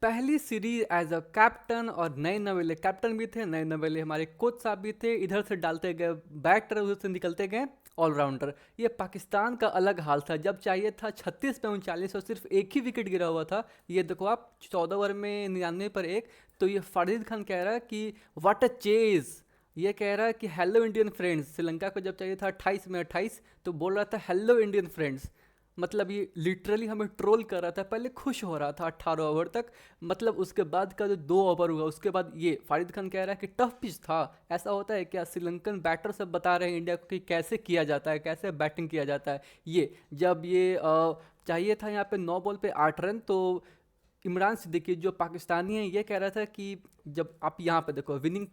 पहली series as a captain, और नए नवेले कैप्टन भी थे, नए नवेले हमारे कोच साहब भी थे। इधर से डालते गए बैटर, उधर से निकलते गए ऑलराउंडर। ये पाकिस्तान का अलग हाल था, जब चाहिए था 36 पे 39 और सिर्फ एक ही विकेट गिरा हुआ था। ये देखो आप, 14 ओवर में 99 पर एक। तो ये फारिद खान कह रहा है कि व्हाट अ चेज। ये कह रहा है कि हेलो इंडियन फ्रेंड्स। श्रीलंका को जब चाहिए था 28 में 28, तो बोल रहा था हेलो इंडियन फ्रेंड्स। मतलब ये लिटरली हमें ट्रोल कर रहा था। पहले खुश हो रहा था 18 ओवर तक, मतलब उसके बाद का जो 2 ओवर हुआ उसके बाद ये फारिद खान कह रहा है कि टफ पिच था। ऐसा होता है क्या? श्रीलंकन बैटर सब बता रहे हैं इंडिया को कि कैसे किया जाता है, कैसे बैटिंग किया जाता है। ये जब ये चाहिए था यहाँ पे 9 बॉल पे 8 रन, तो इमरान सिद्दीकी जो पाकिस्तानी है ये कह रहा था कि जब आप यहाँ पे देखो, विनिंग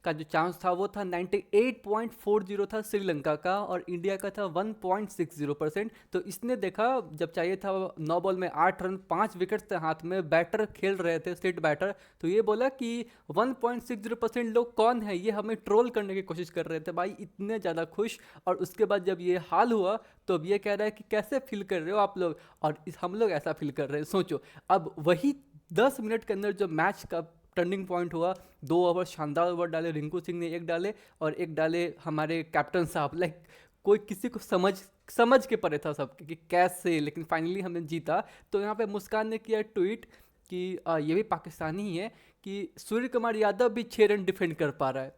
का जो चांस था वो था 98.40 था श्रीलंका का, और इंडिया का था 1.60%। तो इसने देखा, जब चाहिए था 9 बॉल में 8 रन, 5 विकेट थे हाथ में, बैटर खेल रहे थे स्टेट बैटर, तो ये बोला कि 1.60% लोग कौन है, ये हमें ट्रोल करने की कोशिश कर रहे थे। भाई इतने ज़्यादा खुश। और उसके बाद जब ये हाल हुआ, तो अब ये कह रहा है कि कैसे फील कर रहे हो आप लोग, और हम लोग ऐसा फील कर रहे हैं। सोचो, अब वही 10 मिनट के अंदर जो मैच का टर्निंग पॉइंट हुआ। 2 ओवर शानदार ओवर डाले, रिंकू सिंह ने एक डाले और एक डाले हमारे कैप्टन साहब। लाइक कोई किसी को समझ समझ के पड़े था सबके कि कैसे, लेकिन फाइनली हमने जीता। तो यहाँ पे मुस्कान ने किया ट्वीट कि ये भी पाकिस्तानी ही है, कि सूर्य कुमार यादव भी 6 रन डिफेंड कर पा रहा है।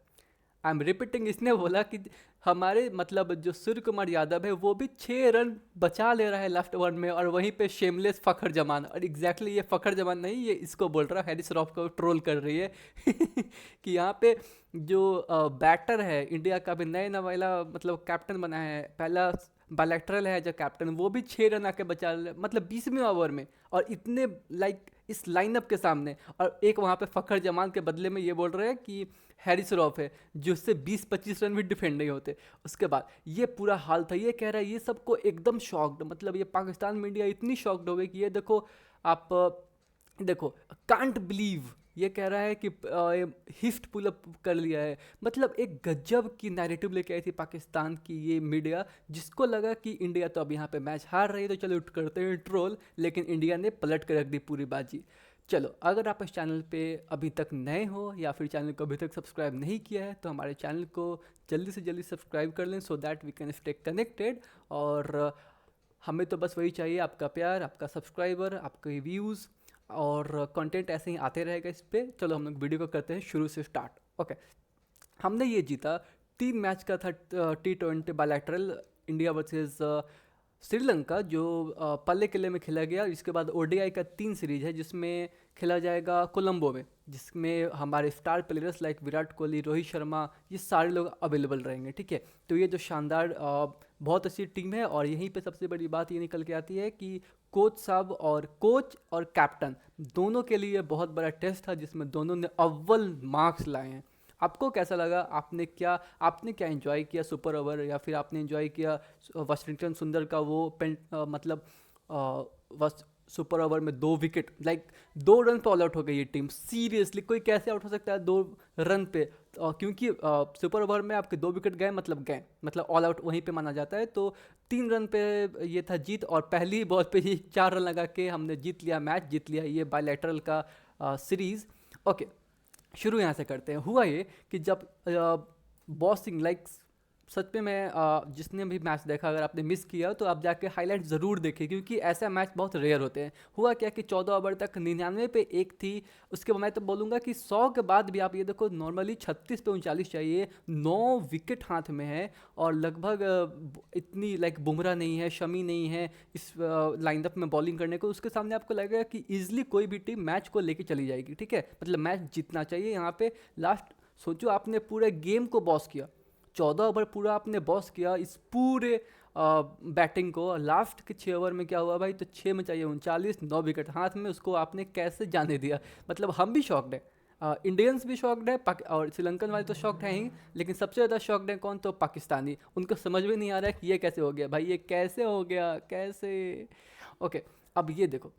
आई एम रिपीटिंग, इसने बोला कि हमारे मतलब जो सूर्य कुमार यादव है वो भी 6 रन बचा ले रहा है लास्ट ओवर में, और वहीं पे शेमलेस फखर जमान। और एग्जैक्टली ये फखर जमान नहीं, ये इसको बोल रहा है, हैरिस रॉफ को ट्रोल कर रही है कि यहाँ पे जो बैटर है इंडिया का भी नए नवेला, मतलब कैप्टन बना है, पहला बायलैटरल है जो कैप्टन, वो भी 6 रन आके बचा ले, मतलब 20वें ओवर में, और इतने लाइक इस लाइनअप के सामने। और एक वहाँ पे फखर जमान के बदले में ये बोल रहे हैं कि हैरिस रॉफ है, जो उससे 20-25 रन भी डिफेंड नहीं होते। उसके बाद ये पूरा हाल था। ये कह रहा है, ये सबको एकदम शॉक्ड, मतलब ये पाकिस्तान में इंडिया इतनी शॉक्ड हो गई कि ये देखो आप, देखो, कांट बिलीव। ये कह रहा है कि हिस्ट पुल अप कर लिया है। मतलब एक गजब की नैरेटिव लेके आई थी पाकिस्तान की ये मीडिया, जिसको लगा कि इंडिया तो अब यहाँ पे मैच हार रही है, तो चलो करते हैं ट्रोल, लेकिन इंडिया ने पलट कर रख दी पूरी बाजी। चलो, अगर आप इस चैनल पे अभी तक नए हो या फिर चैनल को अभी तक सब्सक्राइब नहीं किया है, तो हमारे चैनल को जल्दी से जल्दी सब्सक्राइब कर लें, so that we can stay connected. और हमें तो बस वही चाहिए, आपका प्यार, आपका सब्सक्राइबर, आपके व्यूज़, और कंटेंट ऐसे ही आते रहेगा इस पे। चलो हम लोग वीडियो को करते हैं शुरू से स्टार्ट। ओके, हमने ये जीता। 3 मैच का था T20 bilateral, India versus Sri Lanka, जो पल्ले किले में खेला गया। इसके बाद ओडीआई का 3 सीरीज है जिसमें खेला जाएगा कोलंबो में, जिसमें हमारे star players like Virat Kohli, Rohit Sharma, ये सारे लोग अवेलेबल रहेंगे। ठीक है, तो ये जो शानदार बहुत अच्छी टीम है। और यहीं पे सबसे बड़ी बात ये निकल के आती है कि कोच साहब और कैप्टन दोनों के लिए बहुत बड़ा टेस्ट था, जिसमें दोनों ने अव्वल मार्क्स लाए हैं। आपको कैसा लगा? आपने क्या एंजॉय किया सुपर ओवर, या फिर आपने एंजॉय किया वाशिंगटन सुंदर का वो मतलब सुपर ओवर में 2 विकेट, लाइक 2 रन पे ऑल आउट हो गई ये टीम। सीरियसली कोई कैसे आउट हो सकता है 2 रन पे? क्योंकि सुपर ओवर में आपके 2 विकेट गए, मतलब गए, मतलब ऑल आउट वहीं पे माना जाता है। तो 3 रन पे ये था जीत, और पहली बॉल पे ही 4 रन लगा के हमने जीत लिया, मैच जीत लिया, ये बायलैटरल का सीरीज। ओके, शुरू यहाँ से करते हैं। हुआ ये कि जब बॉसिंग लाइक, सच में मैं जिसने भी मैच देखा, अगर आपने मिस किया तो आप जाके हाईलाइट ज़रूर देखें, क्योंकि ऐसे मैच बहुत रेयर होते हैं। हुआ क्या कि 14 ओवर तक 99 पे एक थी। उसके बाद मैं तो बोलूँगा कि 100 के बाद भी आप ये देखो, नॉर्मली 36 पे 39 चाहिए, 9 विकेट हाथ में है, और लगभग इतनी लाइक बुमराह नहीं है, शमी नहीं है इस लाइनअप में बॉलिंग करने को। उसके सामने आपको लगेगा कि ईजिली कोई भी टीम मैच को लेके चली जाएगी। ठीक है, मतलब मैच जीतना चाहिए यहाँ पे। लास्ट सोचो, आपने पूरे गेम को बॉस किया, 14 ओवर पूरा आपने बॉस किया इस पूरे बैटिंग को। लास्ट के 6 ओवर में क्या हुआ भाई? तो 6 में चाहिए 39, 9 विकेट हाथ में, उसको आपने कैसे जाने दिया? मतलब हम भी शॉक्ड है, इंडियंस भी शॉक्ड है, और श्रीलंकन वाले तो शॉक्ड हैं ही, लेकिन सबसे ज़्यादा शॉक्ड है कौन? तो पाकिस्तानी। उनको समझ में नहीं आ रहा है कि ये कैसे हो गया भाई, ये कैसे हो गया, कैसे? ओके, अब ये देखो,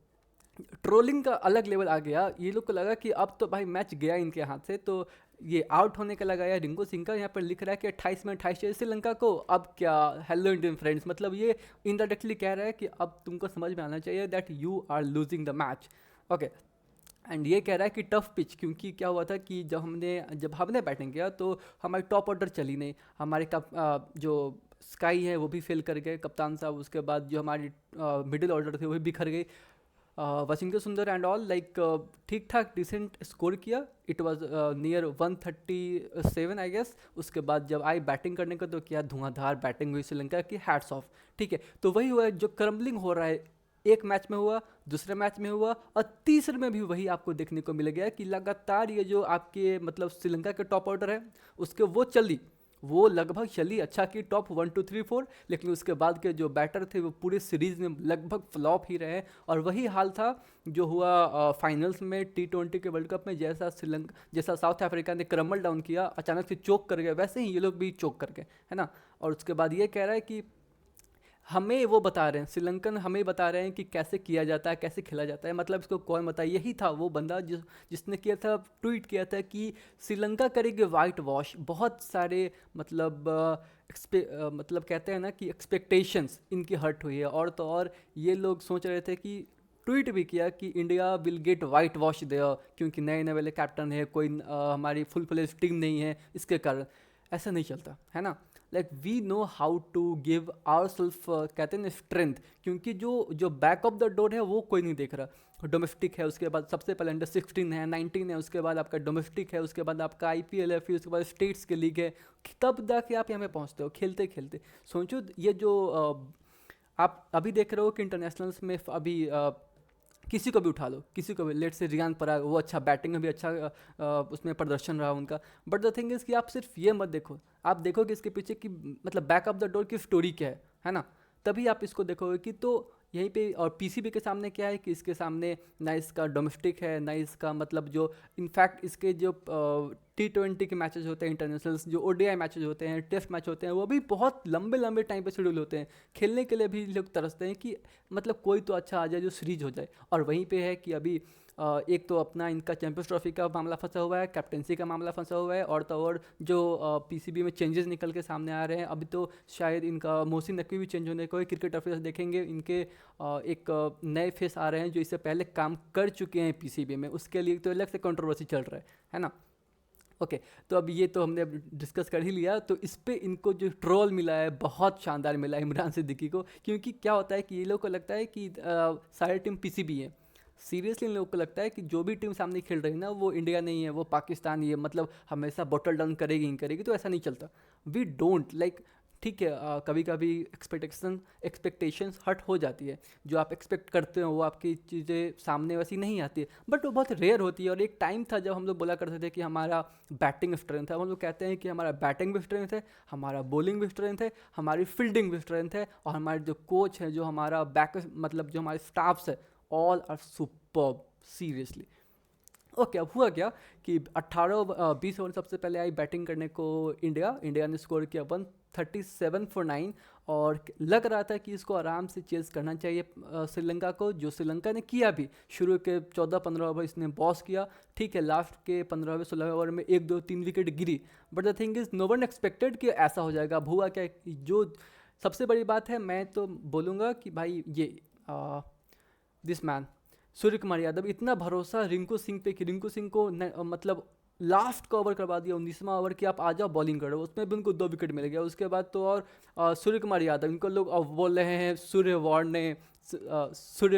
ट्रोलिंग का अलग लेवल आ गया। ये लोग को लगा कि अब तो भाई मैच गया इनके हाथ से, तो ये आउट होने का लगाया रिंकू सिंह का। यहाँ पर लिख रहा है कि 28 में 28 चाहिए श्रीलंका को। अब क्या, हेलो इंडियन फ्रेंड्स, मतलब ये इनडायरेक्टली कह रहा है कि अब तुमको समझ में आना चाहिए that you are losing the match. Okay, and ये कह रहा है कि टफ पिच, क्योंकि क्या हुआ था कि जब हमने बैटिंग किया तो हमारी टॉप ऑर्डर चली नहीं, हमारे जो स्काई है वो भी फेल कर गए कप्तान साहब, उसके बाद जो हमारी मिडिल ऑर्डर थे वो भी बिखर गई। वाशिंगटन सुंदर एंड ऑल लाइक ठीक ठाक डिसेंट स्कोर किया, it was near 137 I guess. उसके बाद जब आई बैटिंग करने को तो क्या धुआंधार बैटिंग हुई श्रीलंका की, हैट्स ऑफ। ठीक है, तो वही हुआ है जो क्रम्बलिंग हो रहा है, एक मैच में हुआ, दूसरे मैच में हुआ, और तीसरे में भी वही आपको देखने को मिल गया कि लगातार ये जो आपके मतलब श्रीलंका के टॉप ऑर्डर है उसके वो लगभग चली अच्छा की टॉप 1 2 3 4, लेकिन उसके बाद के जो बैटर थे वो पूरे सीरीज में लगभग फ्लॉप ही रहे। और वही हाल था जो हुआ फाइनल्स में T20 के वर्ल्ड कप में, जैसा साउथ अफ्रीका ने क्रम्बल डाउन किया, अचानक से चोक कर गए, वैसे ही ये लोग भी चोक कर गए, है ना। और उसके बाद ये कह रहा है कि हमें वो बता रहे हैं, श्रीलंकन हमें बता रहे हैं कि कैसे किया जाता है, कैसे खेला जाता है। मतलब इसको कौन बताए, यही था वो बंदा जिसने किया था, ट्वीट किया था कि श्रीलंका करेगी वाइट वॉश। बहुत सारे मतलब मतलब कहते हैं ना कि एक्सपेक्टेशंस इनकी हर्ट हुई है, और तो और ये लोग सोच रहे थे कि ट्वीट भी किया कि India will get white wash their, क्योंकि नए नए वाले कैप्टन है, कोई हमारी फुल फ्लेज टीम नहीं है, इसके कारण। ऐसा नहीं चलता है ना। Like we know how to give our self, कहते हैं ना, स्ट्रेंथ, क्योंकि जो जो बैक ऑफ द डोर है वो कोई नहीं देख रहा। डोमेस्टिक है, उसके बाद सबसे पहले अंडर 16 है, 19 है, उसके बाद आपका डोमेस्टिक है, उसके बाद आपका IPL है, फिर उसके बाद स्टेट्स के लीग है, तब जाके आप यहाँ पे पहुँचते हो खेलते खेलते। सोचो ये जो आप अभी देख रहे हो कि इंटरनेशनल्स में अभी किसी को भी उठा लो, किसी को भी, लेट से रियान पराग, वो अच्छा बैटिंग में भी अच्छा उसमें प्रदर्शन रहा उनका। बट द थिंग इज़ कि आप सिर्फ ये मत देखो, आप देखो कि इसके पीछे की मतलब बैक ऑफ द डोर की स्टोरी क्या है ना। तभी आप इसको देखोगे कि तो यहीं पे। और PCB के सामने क्या है कि इसके सामने ना इसका डोमेस्टिक है, ना इसका मतलब जो इनफैक्ट इसके जो T20 के मैचेस होते हैं, इंटरनेशनल्स जो ODI मैचेस होते हैं, टेस्ट मैच होते हैं, वो भी बहुत लंबे लंबे टाइम पे शेड्यूल होते हैं। खेलने के लिए भी लोग तरसते हैं कि मतलब कोई तो अच्छा आ जाए जो सीरीज हो जाए। और वहीं पे है कि अभी एक तो अपना इनका चैंपियंस ट्रॉफी का मामला फंसा हुआ है, कैप्टनसी का मामला फंसा हुआ है, और तो और जो PCB में चेंजेस निकल के सामने आ रहे हैं। अभी तो शायद इनका मोहसिन नकवी भी चेंज होने को है। क्रिकेट अफेयर्स देखेंगे, इनके एक नए फेस आ रहे हैं जो इससे पहले काम कर चुके हैं PCB में, उसके लिए तो अलग से कंट्रोवर्सी चल रहा है ना। ओके, तो अब ये तो हमने डिस्कस कर ही लिया। तो इस पे इनको जो ट्रोल मिला है बहुत शानदार मिला है इमरान सिद्दीकी को, क्योंकि क्या होता है कि ये लोग को लगता है कि सारी टीम PCB है। सीरियसली इन लोगों को लगता है कि जो भी टीम सामने खेल रही है ना वो इंडिया नहीं है, वो पाकिस्तान ही है, मतलब हमेशा बॉटल डाउन करेगी ही करेगी। तो ऐसा नहीं चलता, वी डोंट लाइक। ठीक है, कभी कभी एक्सपेक्टेशंस हट हो जाती है, जो आप एक्सपेक्ट करते हो वो आपकी चीज़ें सामने वैसी नहीं आती है, बट वो बहुत रेयर होती है। और एक टाइम था जब हम लोग बोला करते थे कि हमारा बैटिंग स्ट्रेंथ है, अब हम लोग कहते हैं कि हमारा बैटिंग भी स्ट्रेंथ है, हमारा बॉलिंग भी स्ट्रेंथ है, हमारी फील्डिंग भी स्ट्रेंथ है, और हमारे जो कोच है, जो हमारा बैक मतलब जो हमारे स्टाफ्स है, all are superb seriously. Okay, अब हुआ क्या कि 20 ओवर सबसे पहले आई बैटिंग करने को इंडिया ने स्कोर किया 137 फॉर 9, और लग रहा था कि इसको आराम से चेस करना चाहिए श्रीलंका को, जो श्रीलंका ने किया भी। शुरू के 14-15 ओवर इसने बॉस किया, ठीक है, लास्ट के 15वें 16वें ओवर में 1 2 3 विकेट गिरी। But the thing is no one expected कि ऐसा हो जाएगा। अब हुआ क्या, जो सबसे बड़ी बात है, मैं तो बोलूँगा कि भाई ये दिस मैन सूर्य कुमार यादव, इतना भरोसा रिंकू सिंह पे कि रिंकू सिंह को मतलब लास्ट का ओवर करवा दिया, 19वां ओवर कि आप आ जाओ बॉलिंग करो, उसमें भी उनको 2 विकेट मिल गया। उसके बाद तो और सूर्य कुमार यादव, इनको लोग बोल रहे हैं सूर्य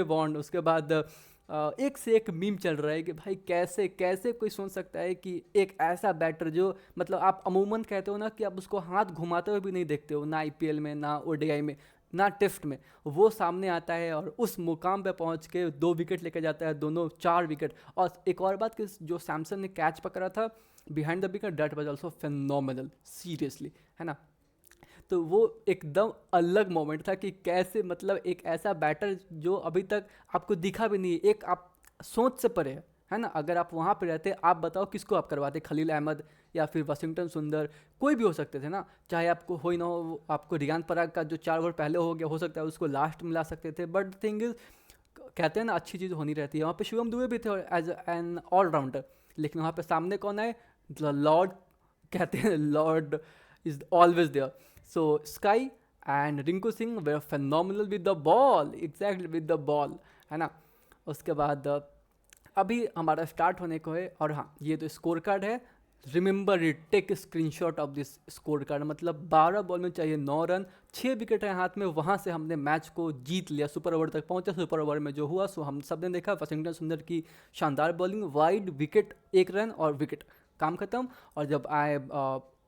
वॉर्न। उसके बाद एक से एक मीम चल रहा है कि भाई कैसे कैसे कोई सोच सकता है कि एक ऐसा बैटर जो मतलब आप अमूमन कहते हो ना कि आप उसको हाथ घुमाते हुए भी नहीं देखते हो, ना IPL में, ना ODI में, ना टेस्ट में, वो सामने आता है और उस मुकाम पे पहुंच के 2 विकेट लेके जाता है, दोनों 4 विकेट। और एक और बात कि जो सैमसन ने कैच पकड़ा था behind the wicket, that was also phenomenal seriously, है ना। तो वो एकदम अलग मोमेंट था कि कैसे मतलब एक ऐसा बैटर जो अभी तक आपको दिखा भी नहीं, एक आप सोच से परे है ना। अगर आप वहाँ पे रहते, आप बताओ किसको आप करवाते, खलील अहमद या फिर वाशिंगटन सुंदर, कोई भी हो सकते थे ना। चाहे आपको हो ही ना हो, आपको रियान पराग का जो 4 ओवर पहले हो गया, हो सकता है उसको लास्ट में ला सकते थे। बट थिंग इज, कहते हैं ना अच्छी चीज़ होनी रहती है। वहाँ पे शिवम दुबे भी थे एज एन ऑलराउंडर, लेकिन वहाँ पे सामने कौन है, द लॉर्ड, कहते हैं lord is always there. So Sky and Rinku Singh were phenomenal with the ball, exactly with the ball, है ना। उसके बाद अभी हमारा स्टार्ट होने को है और हाँ ये तो स्कोर कार्ड है, remember it, take screenshot of this score card. मतलब 12 बॉल में चाहिए 9 रन, 6 विकेट है हाथ में, वहाँ से हमने मैच को जीत लिया, सुपर ओवर तक पहुँचे। सुपर ओवर में जो हुआ सो हम सब ने देखा, वाशिंगटन सुंदर की शानदार बॉलिंग, वाइड विकेट, 1 रन और विकेट, काम खत्म। और जब आए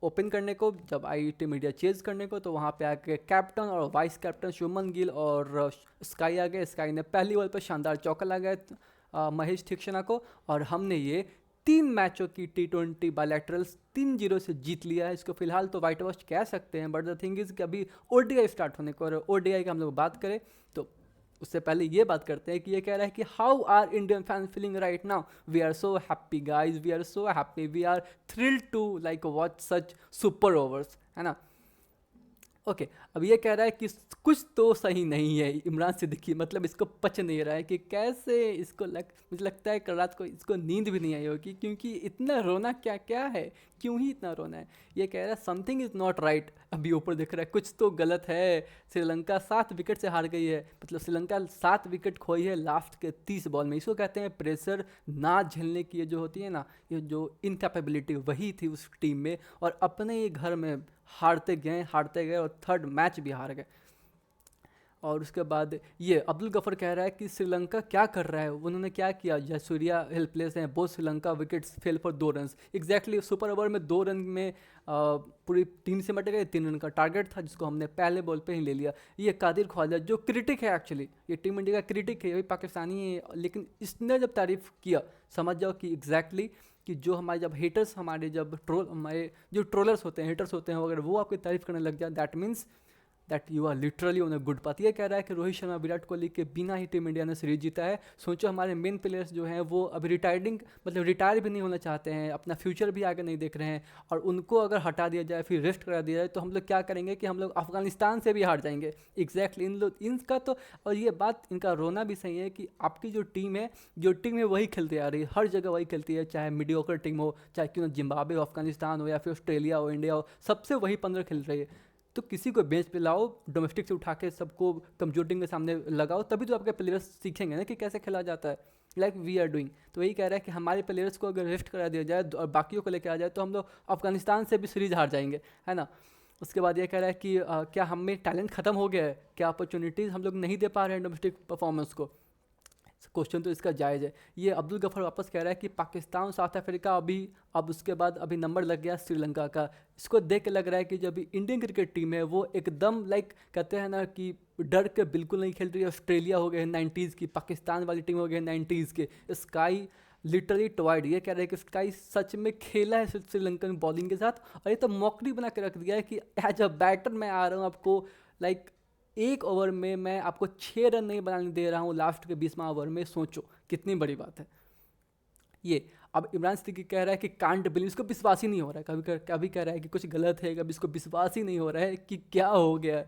ओपन करने को, जब आई टीम इंडिया चेज करने को, तो वहाँ पे आके कैप्टन और वाइस कैप्टन शुभमन गिल और स्काई आ गए। स्काई ने पहली बॉल पर शानदार चौका लगाया महेश थीक्षणा को, और हमने ये 3 मैचों की T20 बायलैटरल्स 3-0 से जीत लिया है। इसको फिलहाल तो वाइट वॉश कह सकते हैं, बट द थिंग इज कि अभी ODI स्टार्ट होने को, और ODI की हम लोग बात करें तो उससे पहले ये बात करते हैं कि ये कह रहा है कि how are Indian fans feeling right now, we are so happy guys, we are so happy, we are thrilled to like watch such super overs, है ना। ओके अब ये कह रहा है कि कुछ तो सही नहीं है इमरान सिद्दीकी, मतलब इसको पच नहीं रहा है कि कैसे इसको मुझे लगता है कल रात को इसको नींद भी नहीं आई होगी, क्योंकि इतना रोना क्या क्या है, क्यों ही इतना रोना है। ये कह रहा है समथिंग इज़ नॉट राइट, अभी ऊपर दिख रहा है कुछ तो गलत है। श्रीलंका 7 विकेट से हार गई है, मतलब श्रीलंका 7 विकेट खोई है लास्ट के 30 बॉल में। इसको कहते हैं प्रेशर ना झेलने की, ये जो होती है ना, ये जो इनकैपेबिलिटी, वही थी उस टीम में, और अपने ही घर में हारते गए और 3rd मैच भी हार गए। और उसके बाद ये अब्दुल गफर कह रहा है कि श्रीलंका क्या कर रहा है, उन्होंने क्या किया, जयसूर्या हेल्पलेस हैं, both Sri Lanka wickets fail for 2 run. Exactly super over में 2 रन में पूरी टीम से मट गए। 3 रन का टारगेट था जिसको हमने पहले बॉल पे ही ले लिया। ये कादिर ख्वाजा जो क्रिटिक है, एक्चुअली ये टीम इंडिया का क्रिटिक है, ये भी पाकिस्तानी है, लेकिन इसने जब तारीफ़ किया, समझ जाओ कि एग्जैक्टली कि जो हमारे जब हेटर्स, हमारे जब हमारे जो ट्रोलर्स होते हैं, हेटर्स होते हैं, अगर वो आपकी तारीफ़ करने लग जाए, that means that you are literally on a good path. ये कह रहा है कि रोहित शर्मा, विराट कोहली के बिना ही टीम इंडिया ने सीरीज जीता है। सोचो हमारे मेन प्लेयर्स जो हैं वो अभी रिटायरिंग, मतलब रिटायर भी नहीं होना चाहते हैं, अपना फ्यूचर भी आगे नहीं देख रहे हैं, और उनको अगर हटा दिया जाए, फिर रेस्ट करा दिया जाए, तो हम लोग क्या करेंगे कि हम लोग अफगानिस्तान से भी हार जाएंगे। एग्जैक्टली इनका तो, और ये बात इनका रोना भी सही है कि आपकी जो टीम है वही खेलती आ रही है, हर जगह वही खेलती है, चाहे मीडियोकर टीम हो, चाहे क्यों ना जिम्बाब्वे हो, अफगानिस्तान हो, या फिर ऑस्ट्रेलिया हो, इंडिया हो, सबसे वही 15 खेल रही है। तो किसी को बेंच पे लाओ, डोमेस्टिक से उठा के सबको कमजोर टीम के सामने लगाओ, तभी तो आपके प्लेयर्स सीखेंगे ना कि कैसे खेला जाता है, लाइक वी आर डूइंग। तो यही कह रहा है कि हमारे प्लेयर्स को अगर रेस्ट करा दिया जाए और बाकियों को लेकर आ जाए, तो हम लोग अफगानिस्तान से भी सीरीज हार जाएंगे, है ना। उसके बाद ये कह रहा है कि क्या हम में टैलेंट ख़त्म हो गया है, क्या अपॉर्चुनिटीज़ हम लोग नहीं दे पा रहे हैं डोमेस्टिक परफॉर्मेंस को। क्वेश्चन तो इसका जायज़ है। ये अब्दुल गफर वापस कह रहा है कि पाकिस्तान, साउथ अफ्रीका अब उसके बाद अभी नंबर लग गया श्रीलंका का। इसको देख के लग रहा है कि जो अभी इंडियन क्रिकेट टीम है वो एकदम लाइक कहते हैं ना कि डर के बिल्कुल नहीं खेल रही है। ऑस्ट्रेलिया हो गए 90s की, पाकिस्तान वाली टीम हो गई 90s के। स्काई लिटरली टॉयड, ये कह रहे हैं कि स्काई सच में खेला है श्रीलंकन बॉलिंग के साथ, और ये तो मौकरी बना के रख दिया है कि एज अ बैटर मैं आ रहा हूँ आपको, लाइक 1 ओवर में मैं आपको 6 रन नहीं बनाने दे रहा हूँ लास्ट के 20वां ओवर में। सोचो कितनी बड़ी बात है ये। अब इमरान सिद्दीकी कह रहा है कि कांट बिलीव, इसको विश्वास ही नहीं हो रहा है, कभी कह रहा है कि कुछ गलत है, कभी इसको विश्वास ही नहीं हो रहा है कि क्या हो गया।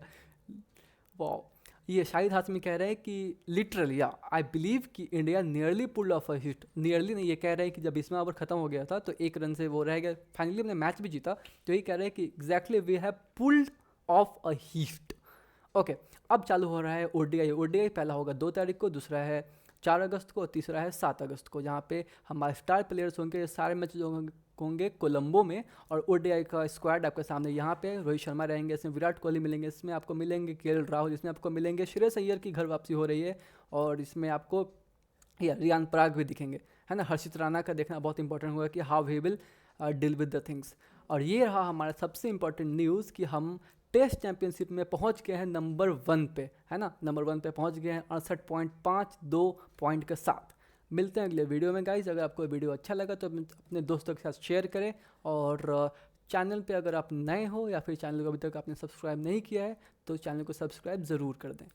वाह। ये शाहिद हाशमी कह रहे हैं कि लिटरली आई बिलीव कि India nearly pulled off a hit, nearly नहीं, ये कह रहे हैं कि जब 20वां ओवर खत्म हो गया था तो 1 रन से वो रह गया, फाइनली हमने मैच भी जीता। तो यही कह रहे हैं कि exactly we have pulled off a hit. Okay अब चालू हो रहा है ओडीआई पहला होगा 2 तारीख को, दूसरा है 4 अगस्त को, तीसरा है 7 अगस्त को, जहाँ पे हमारे स्टार प्लेयर्स होंगे। सारे मैच होंगे कोलंबो में, और ओडीआई का स्क्वाड आपके सामने यहाँ पे रोहित शर्मा रहेंगे, इसमें विराट कोहली मिलेंगे, इसमें आपको मिलेंगे केएल राहुल, इसमें आपको मिलेंगे श्रेयस अय्यर की घर वापसी हो रही है, और इसमें आपको रियान पराग भी दिखेंगे, है ना। हर्षित राणा का देखना बहुत इंपॉर्टेंट होगा कि how he will deal with the things. और ये रहा हमारा सबसे इंपॉर्टेंट न्यूज़ कि हम टेस्ट चैंपियनशिप में पहुंच गए हैं नंबर 1 पे, है ना। नंबर 1 पे पहुंच गए हैं 68.52 पॉइंट के साथ। मिलते हैं अगले वीडियो में गाइज। अगर आपको वीडियो अच्छा लगा तो अपने दोस्तों के साथ शेयर करें, और चैनल पे अगर आप नए हो या फिर चैनल को अभी तक आपने सब्सक्राइब नहीं किया है तो चैनल को सब्सक्राइब ज़रूर कर दें।